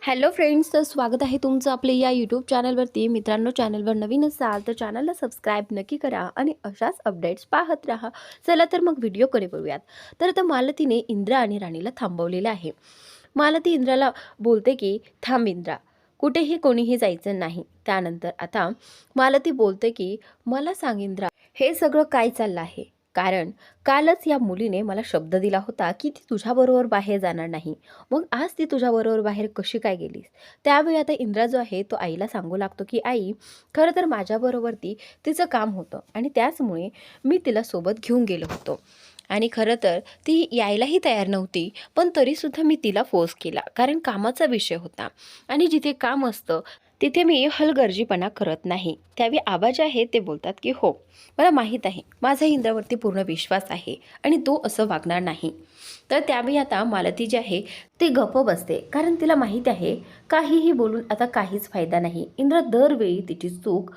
Hello friends, तर स्वागत आहे तुमचं आपल्या या यूट्यूब चॅनलवरती. मित्रांनो, चॅनलवर नवीन असाल तर चॅनलला सबस्क्राईब नक्की करा आणि अशाच अपडेट्स पाहत राहा. चला तर मग व्हिडिओकडे वळूयात. तर आता मालतीने इंद्रा आणि राणीला थांबवलेलं आहे. मालती इंद्राला बोलते की थांब इंद्रा, कुठेही कोणीही जायचं नाही. त्यानंतर आता मालती बोलते की मला सांग इंद्रा, हे सगळं काय चाललं आहे? कारण कालच या मुलीने मला शब्द दिला होता की ती तुझ्याबरोबर बाहेर जाणार नाही. मग आज ती तुझ्याबरोबर बाहेर कशी काय गेलीस? त्यावेळी आता इंद्रा जो आहे तो आईला सांगू लागतो की आई, खरं तर माझ्याबरोबर तिचं काम होतं आणि त्याचमुळे मी तिला सोबत घेऊन गेलो होतो. आणि खरं तर ती यायलाही तयार नव्हती, पण तरीसुद्धा मी तिला फोर्स केला, कारण कामाचा विषय होता आणि जिथे काम असतं तिथे मी हलगर्जीपणा करत नाही. त्यावेळी आबा जे आहे ते बोलतात की हो, मला माहीत आहे, माझा इंद्रावरती पूर्ण विश्वास आहे आणि तो असं वागणार नाही. तर त्यावेळी आता मालती जी आहे ती गप्प बसते, कारण तिला माहीत आहे काहीही बोलून आता काहीच फायदा नाही. इंद्र दरवेळी तिची चूक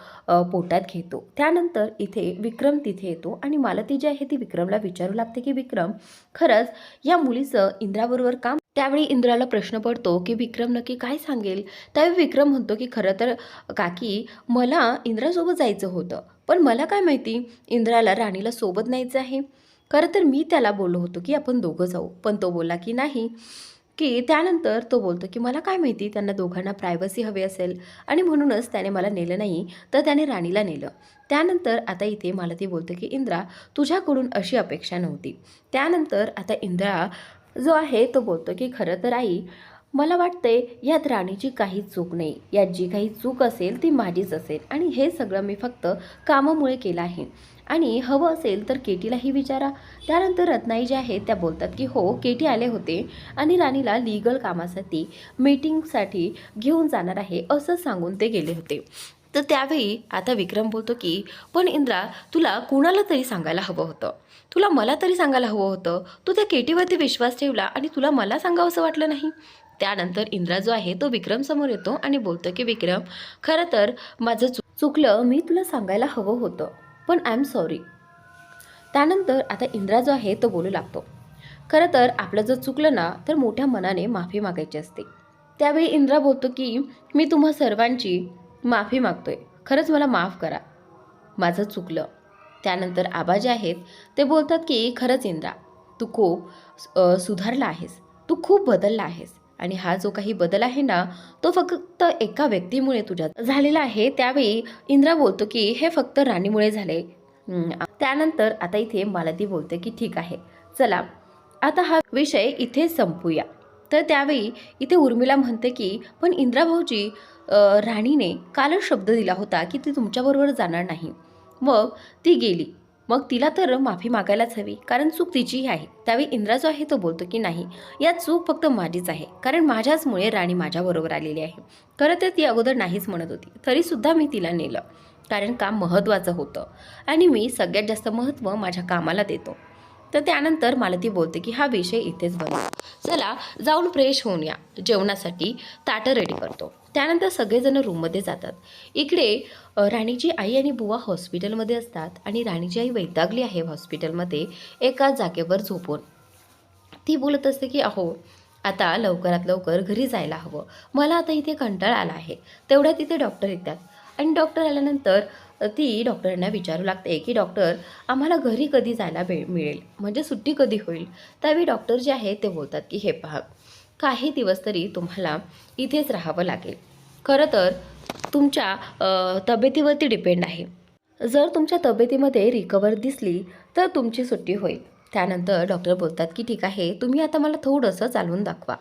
पोटात घेतो. त्यानंतर इथे विक्रम तिथे येतो आणि मालती जी आहे ती विक्रमला विचारू लागते की विक्रम, खरंच या मुलीचं इंद्राबरोबर काम? त्यावेळी इंद्राला प्रश्न पडतो की विक्रम नक्की काय सांगेल. त्यावेळी विक्रम म्हणतो की खरं तर काकी, मला इंद्रासोबत जायचं होतं, पण मला काय माहिती इंद्राला राणीला सोबत न्यायचं आहे. खरं तर मी त्याला बोललो होतो की आपण दोघं जाऊ, पण तो बोलला की नाही. की त्यानंतर तो बोलतो की मला काय माहिती त्यांना दोघांना प्रायव्हसी हवी असेल आणि म्हणूनच त्याने मला नेलं नाही, तर त्याने राणीला नेलं. त्यानंतर आता इथे मला ती बोलते की इंद्रा, तुझ्याकडून अशी अपेक्षा नव्हती. त्यानंतर आता इंद्रा जो आहे तो बोलतो की खरं तर आई, मला वाटतंय यात राणीची काहीच चूक नाही. यात जी काही चूक असेल ती माझीच असेल आणि हे सगळं मी फक्त कामामुळे केलं आहे. आणि हवं असेल तर केटीलाही विचारा. त्यानंतर रत्नाई जे आहेत त्या बोलतात की हो, केटी आले होते आणि राणीला लीगल कामासाठी मीटिंगसाठी घेऊन जाणार आहे असं सांगून ते गेले होते. तर त्यावेळी आता विक्रम बोलतो की पण इंद्रा, तुला कुणाला तरी सांगायला हवं होतं, तुला मला तरी सांगायला हवं होतं. तू त्या केटीवरती विश्वास ठेवला आणि तुला मला सांगावं असं वाटलं नाही. त्यानंतर इंद्रा जो आहे तो विक्रम समोर येतो आणि बोलतो की विक्रम, खरं तर माझं चुकलं, मी तुला सांगायला हवं होतं, पण आय एम सॉरी. त्यानंतर आता इंद्रा जो आहे तो बोलू लागतो, खरं तर आपलं जर चुकलं ना तर मोठ्या मनाने माफी मागायची असते. त्यावेळी इंद्रा बोलतो की मी तुम्हा सर्वांची माफी मागतोय, खरंच मला माफ करा, माझं चुकलं. त्यानंतर आबा जे आहेत ते बोलतात की खरंच इंद्रा, तू खूप सुधारला आहेस, तू खूप बदलला आहेस आणि हा जो काही बदल आहे ना तो फक्त एका व्यक्तीमुळे तुझ्यात झालेला आहे. त्यावेळी इंद्रा बोलतो की हे फक्त राणीमुळे झाले. त्यानंतर आता इथे मालती बोलते की ठीक आहे, चला आता हा विषय इथे संपूया. तर त्यावेळी इथे उर्मिला म्हणते की पण इंद्रा भाऊजी, राणीने कालच शब्द दिला होता की ती तुमच्याबरोबर जाणार नाही, मग ती गेली, मग तिला तर माफी मागायलाच हवी, कारण चूक तिचीही आहे. त्यावेळी इंद्रा जो आहे तो बोलतो की नाही, या चूक फक्त माझीच आहे, कारण माझ्याचमुळे राणी माझ्याबरोबर आलेली आहे. खरं तर ती अगोदर नाहीच म्हणत होती, तरीसुद्धा मी तिला नेलं, कारण काम महत्त्वाचं होतं आणि मी सगळ्यात जास्त महत्त्व माझ्या कामाला देतो. तर त्यानंतर मालती बोलते की हा विषय इथेच बनवा, चला जाऊन फ्रेश होऊन या, जेवणासाठी ताटं रेडी करतो. त्यानंतर सगळेजण रूममध्ये जातात. इकडे राणीची आई आणि बुवा हॉस्पिटलमध्ये असतात आणि राणीची आई वैतागली आहे हॉस्पिटलमध्ये एका जागेवर झोपून. ती बोलत असते की अहो, आता लवकरात लवकर घरी जायला हवं, मला आता इथे कंटाळा आला आहे. तेवढ्यात तिथे डॉक्टर येतात आणि डॉक्टर आल्यानंतर ती डॉक्टरांना विचारू लागते की डॉक्टर, आम्हाला घरी कधी जायला मिळेल, म्हणजे सुट्टी कधी होईल. त्यावेळी डॉक्टर जे आहे ते बोलतात की हे पहा, काही दिवस तरी तुम्हाला इथेच राहावं लागेल. खरं तर तुमच्या तब्येतीवरती डिपेंड आहे. जर तुमच्या तब्येतीमध्ये रिकवर दिसली तर तुमची सुट्टी होईल. त्यानंतर डॉक्टर बोलतात की ठीक आहे, तुम्ही आता मला थोडंसं चालवून दाखवा.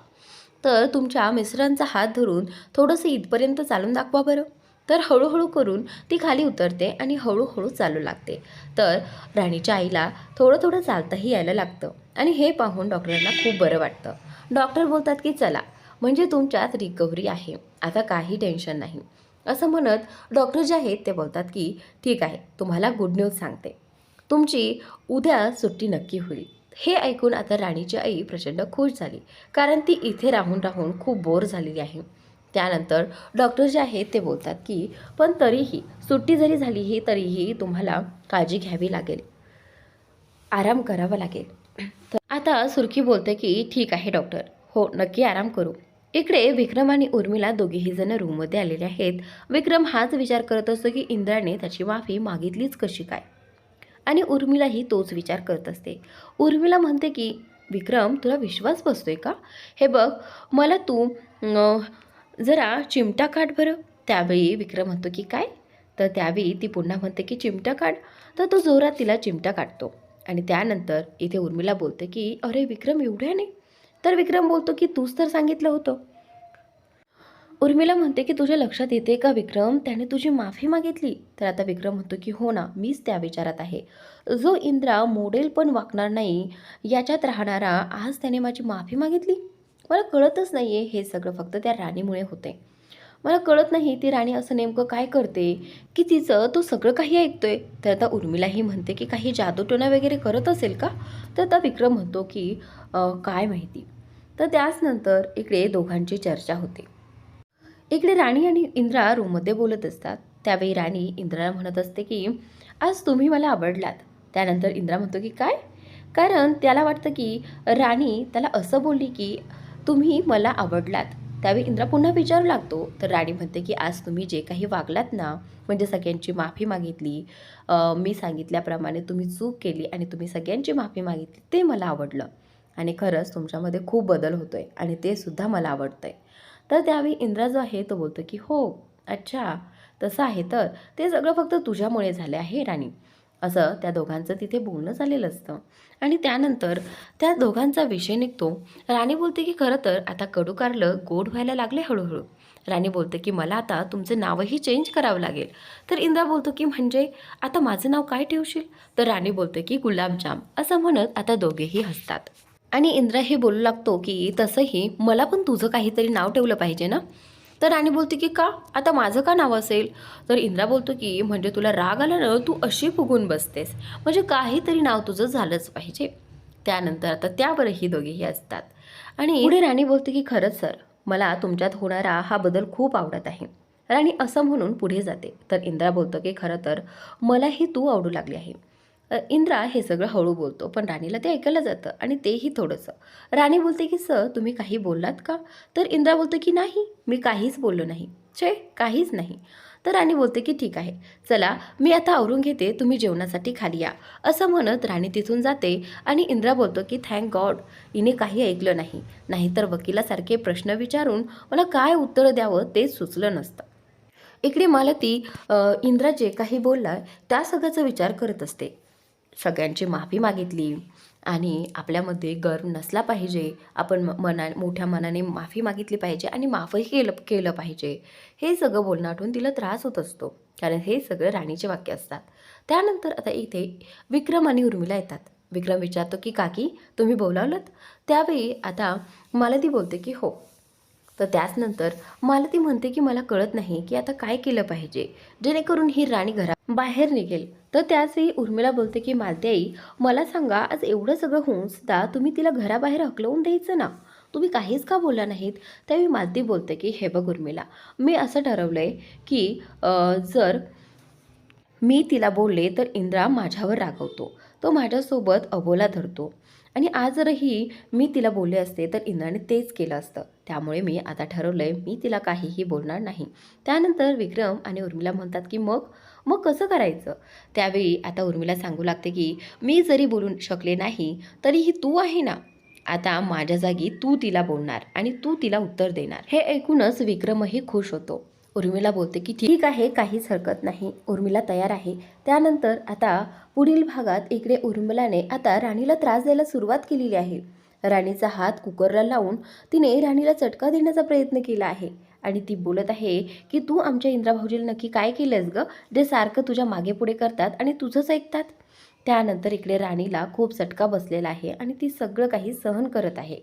तर तुमच्या मिस्टरांचा हात धरून थोडंसं इथपर्यंत चालून दाखवा बरं. तर हळूहळू करून ती खाली उतरते आणि हळूहळू चालू लागते. तर राणीच्या आईला थोडं थोडं चालताही यायला लागतं आणि हे पाहून डॉक्टरांना खूप बरं वाटतं. डॉक्टर बोलतात की चला, म्हणजे तुमच्यात रिकव्हरी आहे, आता काही टेन्शन नाही. असं म्हणत डॉक्टर जे आहेत ते बोलतात की ठीक आहे, तुम्हाला गुड न्यूज सांगते, तुमची उद्या सुट्टी नक्की होईल. हे ऐकून आता राणीची आई प्रचंड खुश झाली, कारण ती इथे राहून राहून खूप बोर झालेली आहे. त्यानंतर डॉक्टर जे आहेत ते बोलतात की पण तरीही सुट्टी जरी झाली तरीही तुम्हाला काळजी घ्यावी लागेल, आराम करावा लागेल. तर आता सुरखी बोलते की ठीक आहे डॉक्टर, हो नक्की आराम करू. इकडे विक्रम आणि उर्मिला दोघेही जण रूममध्ये आलेले आहेत. विक्रम हाच विचार करत असतो की इंद्राने त्याची माफी मागितलीच कशी काय, आणि उर्मिलाही तोच विचार करत असते. उर्मिला म्हणते की विक्रम, तुला विश्वास बसतोय का? हे बघ, मला तू जरा चिमटा काढ बरं. त्यावेळी विक्रम म्हणतो की काय? तर त्यावेळी ती पुन्हा म्हणते की चिमटा काढ. तर तो जोरात तिला चिमटा काढतो. आणि त्यानंतर इथे उर्मिला बोलते की अरे विक्रम, एवढ्याने? तर विक्रम बोलतो की तूच तर सांगितलं होतं. उर्मिला म्हणते की तुझ्या लक्षात येते का विक्रम, त्याने तुझी माफी मागितली? तर आता विक्रम म्हणतो की हो ना, मीच त्या विचारात आहे. जो इंद्रा मोडेल पण वागणार नाही याच्यात राहणारा, आज त्याने माझी माफी मागितली. मला कळतच नाही आहे, हे सगळं फक्त त्या राणीमुळे होते. मला कळत नाही ती राणी असं नेमकं काय करते की तिचं तो सगळं काही ऐकतोय. तर आता उर्मिलाही म्हणते की काही जादूटोणा वगैरे करत असेल का? तर आता विक्रम म्हणतो की काय माहिती. तर त्याच नंतर इकडे दोघांची चर्चा होते. इकडे राणी आणि इंद्रा रूममध्ये बोलत असतात. त्यावेळी राणी इंद्राला म्हणत असते की आज तुम्ही मला आवडलात. त्यानंतर इंद्रा म्हणतो की काय? कारण त्याला वाटतं की राणी त्याला असं बोलली की तुम्ही मला आवडलात. त्यावेळी इंद्रा पुन्हा विचारू लागतो. तर राणी म्हणते की आज तुम्ही जे काही वागलात ना, म्हणजे सगळ्यांची माफी मागितली, मी सांगितल्याप्रमाणे तुम्ही चूक केली आणि तुम्ही सगळ्यांची माफी मागितली, ते मला आवडलं. आणि खरंच तुमच्यामध्ये खूप बदल होतोय आणि ते सुद्धा मला आवडतंय. तर त्यावेळी इंद्रा जो आहे तो बोलतो की हो, अच्छा, तसं आहे. तर ते सगळं फक्त तुझ्यामुळे झाले आहे राणी. असं त्या दोघांचं तिथे बोलणं झालेलं असतं. आणि त्यानंतर त्या दोघांचा विषय निघतो. राणी बोलते की खरं तर आता कडू कारलं गोड व्हायला लागले हळूहळू. राणी बोलते की मला आता तुमचं नावही चेंज करावं लागेल. तर इंद्रा बोलतो की म्हणजे आता माझं नाव काय ठेवशील? तर राणी बोलते की गुलाबजाम. असं म्हणत आता दोघेही हसतात. आणि इंद्रा हे बोलू लागतो की तसंही मला पण तुझं काहीतरी नाव ठेवलं पाहिजे ना? तर राणी बोलते की का? आता माझं का नाव असेल? तर इंद्रा बोलतो की म्हणजे तुला राग आला ना, तू अशी फुगून बसतेस. म्हणजे काहीतरी नाव तुझं झालंच पाहिजे. त्यानंतर आता त्यावरही दोघेही असतात. आणि पुढे राणी बोलते की खरंच सर, मला तुमच्यात होणारा हा बदल खूप आवडत आहे. राणी असं म्हणून पुढे जाते. तर इंद्रा बोलतो की खरं तर मलाही तू आवडू लागली आहे. इंद्रा हे सगळं हळू बोलतो, पण राणीला ते ऐकायला जातं आणि तेही थोडंसं. राणी बोलते की सर, तुम्ही काही बोललात का? तर इंद्रा बोलतो की नाही, मी काहीच बोललो नाही. छे, काहीच नाही. तर राणी बोलते की ठीक आहे, चला मी आता आवरून घेते, तुम्ही जेवणासाठी खाली या. असं म्हणत राणी तिथून जाते. आणि इंद्रा बोलतो की थँक गॉड, हिने काही ऐकलं नाही. नाहीतर वकिलासारखे प्रश्न विचारून मला काय उत्तर द्यावं तेच सुचलं नसतं. इकडे मालती इंद्रा जे काही बोलला त्या सगळ्याचा विचार करत असते. सगळ्यांची माफी मागितली आणि आपल्यामध्ये गर्व नसला पाहिजे. आपण मोठ्या मनाने माफी मागितली पाहिजे आणि माफही केलं केलं पाहिजे. हे सगळं बोलणं आठवून तिला त्रास होत असतो. कारण हे सगळं राणीचे वाक्य असतात. त्यानंतर आता इथे विक्रम आणि उर्मिला येतात. विक्रम विचारतो की काकी, तुम्ही बोलावलंत? त्यावेळी आता मालती बोलते की हो. तर त्याचनंतर मालती म्हणते की मला कळत नाही की आता काय केलं पाहिजे जेणेकरून ही राणी घरात बाहेर निघेल. तर त्याचवेळी उर्मिला बोलते की मालतीआई, मला सांगा, आज एवढं सगळं होऊन सुद्धा तुम्ही तिला घराबाहेर हकलवून द्यायचं ना, तुम्ही काहीच का बोलला नाहीत? त्यावेळी मालती बोलते की हे बघ उर्मिला, मी असं ठरवलंय की जर मी तिला बोलले तर इंद्रा माझ्यावर रागवतो, तो माझ्यासोबत अबोला धरतो. आणि आज जरही मी तिला बोलले असते तर इंद्राने तेच केलं असतं. त्यामुळे मी आता ठरवलंय, मी तिला काहीही बोलणार नाही. त्यानंतर विक्रम आणि उर्मिला म्हणतात की मग मग कसं करायचं? त्यावेळी आता उर्मिला सांगू लागते की मी जरी बोलू शकले नाही तरीही तू आहे ना, आता माझ्या जागी तू तिला बोलणार आणि तू तिला उत्तर देणार. हे ऐकूनच विक्रमही खुश होतो. उर्मिला बोलते की ठीक आहे, काहीच हरकत नाही, उर्मिला तयार आहे. त्यानंतर आता पुढील भागात इकडे उर्मिलाने आता राणीला त्रास द्यायला सुरुवात केलेली आहे. राणीचा हात कुकरला लावून तिने राणीला चटका देण्याचा प्रयत्न केला आहे. आणि ती बोलत आहे की तू आमच्या इंद्रा भाऊजीला नक्की काय केलंस गं, जे सारखं तुझ्या मागे पुढे करतात आणि तुझंच ऐकतात? त्यानंतर इकडे राणीला खूप चटका बसलेला आहे आणि ती सगळं काही सहन करत आहे.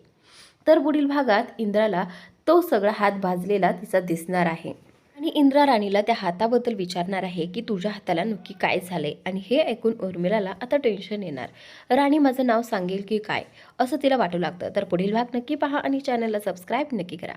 तर पुढील भागात इंद्राला तो सगळा हात भाजलेला तिचा दिसणार आहे. आणि इंद्रा राणीला त्या हाताबद्दल विचारणार आहे की तुझ्या हाताला नक्की काय झाले. आणि हे ऐकून उर्मिलाला आता टेन्शन येणार. राणी माझं नाव सांगेल की काय, असं तिला वाटू लागतं. तर पुढील भाग नक्की पहा आणि चॅनलला सबस्क्राईब नक्की करा.